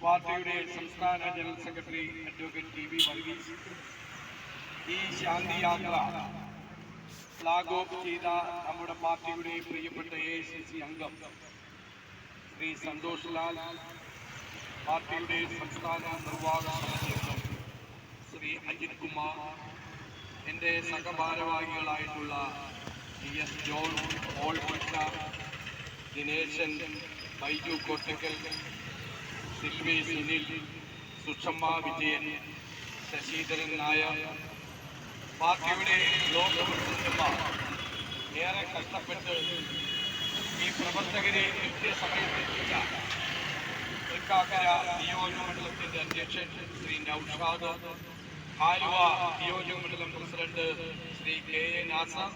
പാർട്ടിയുടെ സംസ്ഥാന general secretary advocate T V Varghese ഈ ശാന്തി യാത്ര ഫ്ലാഗ് ഓഫ് ചെയ്ത നമ്മുടെ പാർട്ടിയുടെ പ്രിയപ്പെട്ട AICC അംഗം ശ്രീ സന്തോഷ് ലാൽ, പാർട്ടിയുടെ സംസ്ഥാന നിർവാഹക സമിതി അംഗം ശ്രീ അജിത് കുമാർ, എൻ്റെ സഹഭാരവാഹികളായിട്ടുള്ള ES John, Paul Pitta, Dineshan, Baiju Kottakkal, Silvi Sunil, Sushama Vijayan, Sasidharan Nair, പാർട്ടിയുടെ ബ്ലോക്ക് പ്രസിഡന്റുമാർ ഏറെ കഷ്ടപ്പെട്ട് ഈ പ്രവർത്തകരെ കൃത്യസമയത്തെത്തിച്ച തൃക്കാക്കര നിയോജകമണ്ഡലത്തിന്റെ അധ്യക്ഷൻ ശ്രീ നൌഷാദ്, ആലുവ നിയോജകമണ്ഡലം പ്രസിഡന്റ് ശ്രീ KA നാസർ,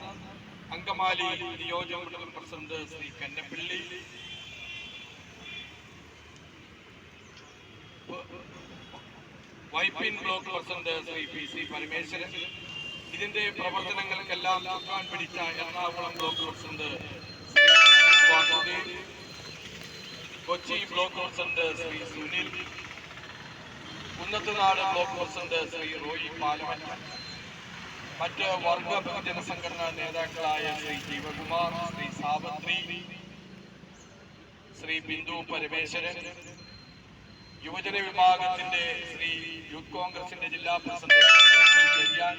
അങ്കമാലി നിയോജകമണ്ഡലം president Shri Kannappally, Vypin block president Shri PC Parameswaran, ഇതിന്റെ പ്രവർത്തനങ്ങൾക്കെല്ലാം ചുക്കാൻ പിടിച്ച Ernakulam block president Shri Vasudev, Kochi block president Shri Sunil, Kunnathunad block president Shri Roy Palamatta, മറ്റ് വർഗ ബഹുജന സംഘടനാ നേതാക്കളായ ശ്രീ ജീവകുമാർ, ശ്രീ സാവത്രി, ശ്രീ ബിന്ദു പരമേശ്വരൻ, യുവജന വിഭാഗത്തിന്റെ ശ്രീ യൂത്ത് കോൺഗ്രസിന്റെ ജില്ലാ president Cherian,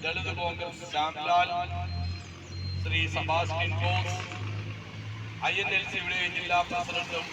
Dalit Congress Shyamlal, Shri Sebastian Bose, INLC യുടെ ജില്ലാ പ്രസിഡന്റും